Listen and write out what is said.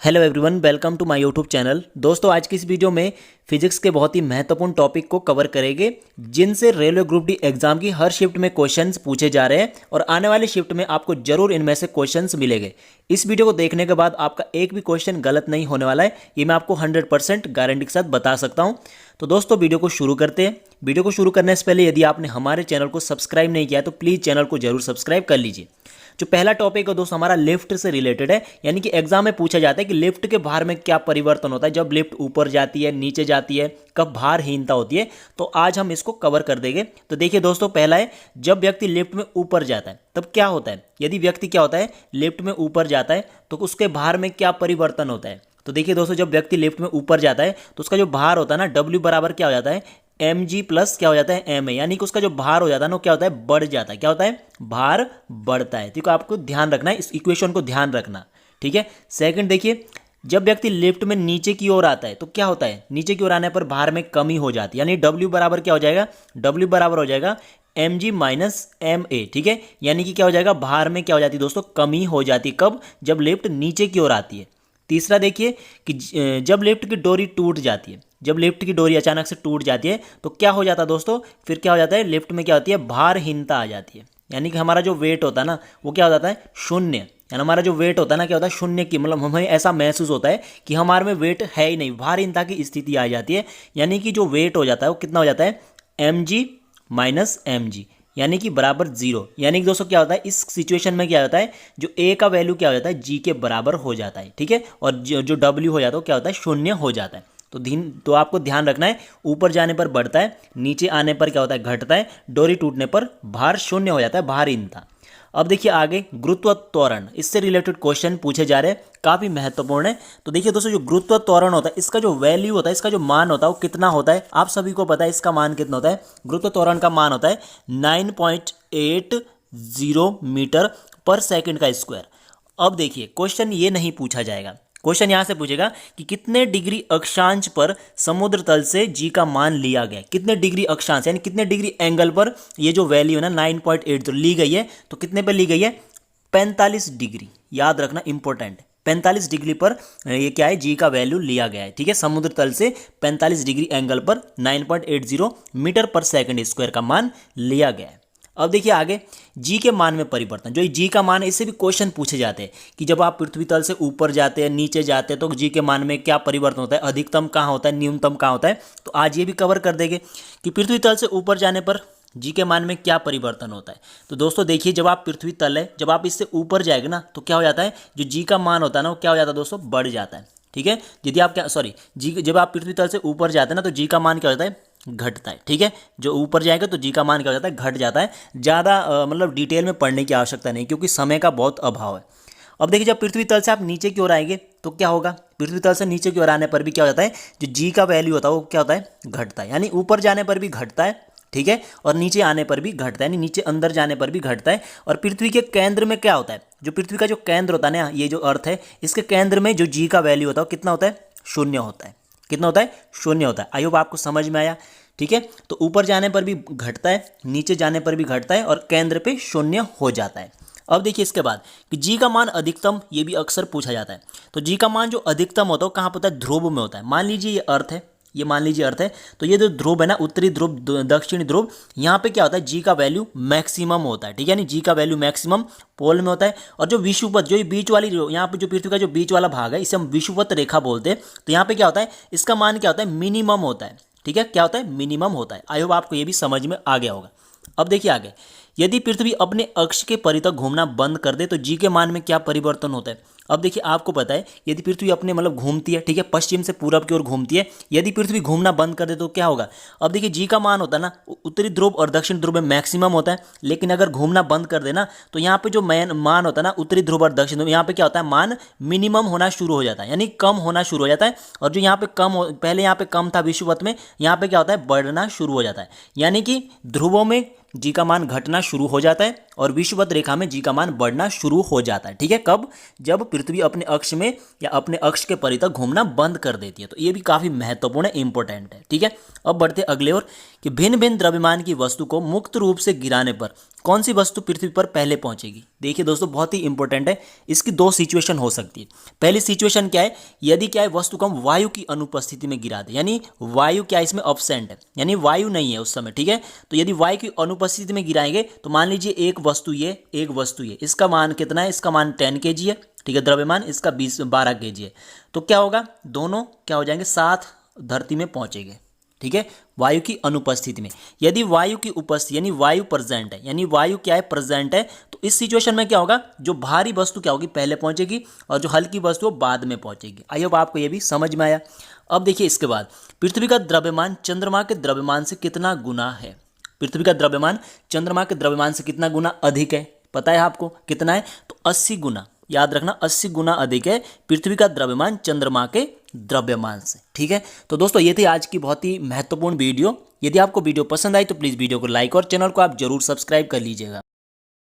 Hello everyone, welcome to my YouTube channel. दोस्तों, आज की इस वीडियो में फिजिक्स के बहुत ही महत्वपूर्ण टॉपिक को कवर करेंगे जिनसे रेलवे ग्रुप डी एग्जाम की हर शिफ्ट में क्वेश्चंस पूछे जा रहे हैं और आने वाले शिफ्ट में आपको जरूर इनमें से क्वेश्चंस मिलेंगे। इस वीडियो को देखने के बाद आपका एक भी क्वेश्चन गलत नहीं होने वाला है, ये मैं आपको 100% गारंटी के साथ बता सकता हूँ। तो दोस्तों, वीडियो को शुरू करते हैं। वीडियो को शुरू करने से पहले यदि आपने हमारे चैनल को सब्सक्राइब नहीं किया है तो प्लीज़ चैनल को जरूर सब्सक्राइब कर लीजिए। जो पहला टॉपिक है दोस्तों हमारा लिफ्ट से रिलेटेड है, यानी कि एग्जाम में पूछा जाता है कि लिफ्ट के भार में क्या परिवर्तन होता है जब लिफ्ट ऊपर जाती है, नीचे जाती है, कब भारहीनता होती है। तो आज हम इसको कवर कर देंगे। तो देखिए दोस्तों, पहला है जब व्यक्ति लिफ्ट में ऊपर जाता है तब क्या होता है। यदि व्यक्ति क्या होता है लिफ्ट में ऊपर जाता है तो उसके भार में क्या परिवर्तन होता है। तो देखिए दोस्तों, जब व्यक्ति लिफ्ट में ऊपर जाता है तो उसका जो भार होता है ना, डब्ल्यू बराबर क्या हो जाता है, एम जी प्लस क्या हो जाता है, एम ए, यानी कि उसका जो भार हो जाता है ना क्या होता है, बढ़ जाता है। क्या होता है, भार बढ़ता है। ठीक है, आपको ध्यान रखना है, इस इक्वेशन को ध्यान रखना। ठीक है। सेकंड देखिए, जब व्यक्ति लिफ्ट में नीचे की ओर आता है तो क्या होता है, नीचे की ओर आने पर भार में कमी हो जाती है, यानी डब्ल्यू बराबर क्या हो जाएगा, डब्ल्यू बराबर हो जाएगा M G minus M A. ठीक है, यानी कि क्या हो जाएगा, भार में क्या हो जाती है दोस्तों, कमी हो जाती है। कब, जब लिफ्ट नीचे की ओर आती है। तीसरा देखिए कि जब लिफ्ट की डोरी टूट जाती है, जब लिफ्ट की डोरी अचानक से टूट जाती है तो क्या हो जाता है दोस्तों, फिर क्या हो जाता है, लिफ्ट में क्या होती है, भारहीनता आ जाती है। यानी कि हमारा जो वेट होता है ना वो क्या हो जाता है, शून्य। यानी हमारा जो वेट होता है ना क्या होता है, शून्य की, मतलब हमें ऐसा महसूस होता है कि हमारे में वेट है ही नहीं, भारहीनता की स्थिति आ जाती है। यानी कि जो वेट हो जाता है वो कितना हो जाता है, M G minus M G, यानी कि बराबर जीरो। यानी कि दोस्तों क्या होता है, इस सिचुएशन में क्या होता है, जो ए का वैल्यू क्या हो जाता है, जी के बराबर हो जाता है। ठीक है, और जो डब्ल्यू हो जाता है वो क्या होता है, शून्य हो जाता है। तो आपको ध्यान रखना है, ऊपर जाने पर बढ़ता है, नीचे आने पर क्या होता है, घटता है, डोरी टूटने पर भार शून्य हो जाता है, भारहीनता। अब देखिए आगे गुरुत्व त्वरण, इससे रिलेटेड क्वेश्चन पूछे जा रहे हैं, काफ़ी महत्वपूर्ण है। तो देखिए दोस्तों, जो गुरुत्व त्वरण होता है इसका जो वैल्यू होता है, इसका जो मान होता है वो कितना होता है, आप सभी को पता है इसका मान कितना होता है। गुरुत्व त्वरण का मान होता है 9.80 मीटर पर सेकंड का स्क्वायर। अब देखिए क्वेश्चन ये नहीं पूछा जाएगा, क्वेश्चन यहां से पूछेगा कि कितने डिग्री अक्षांश पर समुद्र तल से जी का मान लिया गया। कितने डिग्री अक्षांश यानी कितने डिग्री एंगल पर ये जो वैल्यू है ना 9.80 ली गई है, तो कितने पर ली गई है, 45 डिग्री। याद रखना, इंपॉर्टेंट, 45 डिग्री पर ये क्या है, जी का वैल्यू लिया गया है। ठीक है, समुद्र तल से 45 डिग्री एंगल पर 9.80 मीटर पर सेकंड स्क्वायर का मान लिया गया है। अब देखिए आगे, जी के मान में परिवर्तन, जो जी का मान है इससे भी क्वेश्चन पूछे जाते हैं कि जब आप पृथ्वी तल से ऊपर जाते हैं, नीचे जाते हैं, तो जी के मान में क्या परिवर्तन होता है, अधिकतम कहाँ होता है, न्यूनतम कहाँ होता है। तो आज ये भी कवर कर देंगे कि पृथ्वी तल से ऊपर जाने पर जी के मान में क्या परिवर्तन होता है। तो दोस्तों देखिए, जब आप पृथ्वी तल है, जब आप इससे ऊपर जाएंगे ना तो क्या हो जाता है, जो जी का मान होता है ना वो क्या हो जाता है दोस्तों, बढ़ जाता है। ठीक है, यदि आप क्या जी, जब आप पृथ्वी तल से ऊपर जाते हैं ना तो जी का मान क्या होता है, घटता है। ठीक है, जो ऊपर जाएगा तो जी का मान क्या हो जाता है, घट जाता है। ज़्यादा मतलब डिटेल में पढ़ने की आवश्यकता नहीं, क्योंकि समय का बहुत अभाव है। अब देखिए, जब पृथ्वी तल से आप नीचे की ओर आएंगे तो क्या होगा, पृथ्वी तल से नीचे की ओर आने पर भी क्या हो जाता है, जो जी का वैल्यू होता है वो क्या होता है, घटता है। यानी ऊपर जाने पर भी घटता है, ठीक है, और नीचे आने पर भी घटता है, यानी नीचे अंदर जाने पर भी घटता है। और पृथ्वी के केंद्र में क्या होता है, जो पृथ्वी का जो केंद्र होता है ना, ये जो अर्थ है, इसके केंद्र में जो जी का वैल्यू होता है वो कितना होता है, शून्य होता है। कितना होता है, शून्य होता है। आई होप आपको समझ में आया। ठीक है, तो ऊपर जाने पर भी घटता है, नीचे जाने पर भी घटता है, और केंद्र पे शून्य हो जाता है। अब देखिए इसके बाद कि जी का मान अधिकतम, ये भी अक्सर पूछा जाता है। तो जी का मान जो अधिकतम होता है वो कहाँ पर होता है, ध्रुव में होता है। मान लीजिए ये अर्थ है, ये मान लीजिए अर्थ है, तो ये जो ध्रुव है ना, उत्तरी ध्रुव, दक्षिणी ध्रुव, यहाँ पे क्या होता है, जी का वैल्यू मैक्सिमम होता है। ठीक है, यानी जी का वैल्यू मैक्सिमम पोल में होता है। और जो विषुवत, जो ये बीच वाली, यहाँ पे जो पृथ्वी का जो बीच वाला भाग है इसे हम विषुवत रेखा बोलते हैं। तो यहाँ पे क्या होता है, इसका मान क्या होता है, मिनिमम होता है। ठीक है, क्या होता है, मिनिमम होता है। आई होप आपको ये भी समझ में आ गया होगा। अब देखिए आगे, यदि पृथ्वी अपने अक्ष के परितः घूमना बंद कर दे तो जी के मान में क्या परिवर्तन होता है। अब देखिए आपको पता है, यदि पृथ्वी अपने मतलब घूमती है, ठीक है, पश्चिम से पूरब की ओर घूमती है, यदि पृथ्वी घूमना बंद कर दे तो क्या होगा। अब देखिए जी का मान होता है ना, उत्तरी ध्रुव और दक्षिण ध्रुव में मैक्सिमम होता है, लेकिन अगर घूमना बंद कर देना तो यहाँ पे जो मान होता है ना, उत्तरी ध्रुव और दक्षिण ध्रुव, यहाँ पे क्या होता है, मान मिनिमम होना शुरू हो जाता है, यानी कम होना शुरू हो जाता है। और जो यहाँ पे पहले यहाँ पे कम था विषुवत में, यहाँ पे क्या होता है, बढ़ना शुरू हो जाता है। यानी कि ध्रुवों में जी का मान घटना शुरू हो जाता है और विषुवत रेखा में जी का मान बढ़ना शुरू हो जाता है। ठीक है, कब? जब पृथ्वी अपने अक्ष में या अपने अक्ष के परितः घूमना बंद कर देती है। तो ये भी काफी महत्वपूर्ण है, इंपॉर्टेंट है। ठीक है, अब बढ़ते अगले ओर कि भिन्न भिन्न द्रव्यमान की वस्तु को मुक्त रूप से गिराने पर कौन सी वस्तु पृथ्वी पर पहले पहुंचेगी। देखिए दोस्तों, बहुत ही इंपॉर्टेंट है। इसकी दो सिचुएशन हो सकती है। पहली सिचुएशन क्या है, यदि क्या है वस्तु को हम वायु की अनुपस्थिति में गिरा दे, यानी वायु क्या इसमें अब्सेंट है, यानी वायु नहीं है उस समय। ठीक है, तो यदि वायु की अनुपस्थिति में गिराएंगे तो मान लीजिए एक वस्तु ये, इसका मान कितना है, इसका मान 10 kg है। ठीक है, द्रव्यमान इसका 12 kg है। तो क्या होगा, दोनों क्या हो जाएंगे, साथ धरती में पहुंचेंगे। ठीक है, वायु की अनुपस्थिति में। यदि वायु की उपस्थिति यानी वायु प्रेजेंट है, यानी वायु क्या है, प्रेजेंट है, तो इस सिचुएशन में क्या होगा, जो भारी वस्तु क्या होगी, पहले पहुंचेगी और जो हल्की वस्तु वो बाद में पहुंचेगी। आई होप आपको ये भी समझ में आया। अब देखिए इसके बाद, पृथ्वी का द्रव्यमान चंद्रमा के द्रव्यमान से कितना गुना है। पृथ्वी का द्रव्यमान चंद्रमा के द्रव्यमान से कितना गुना अधिक है, पता है आपको कितना है, तो 80 गुना। याद रखना, 80 गुना अधिक है पृथ्वी का द्रव्यमान चंद्रमा के द्रव्यमान से। ठीक है, तो दोस्तों ये थी आज की बहुत ही महत्वपूर्ण वीडियो। यदि आपको वीडियो पसंद आई तो प्लीज़ वीडियो को लाइक और चैनल को आप जरूर सब्सक्राइब कर लीजिएगा।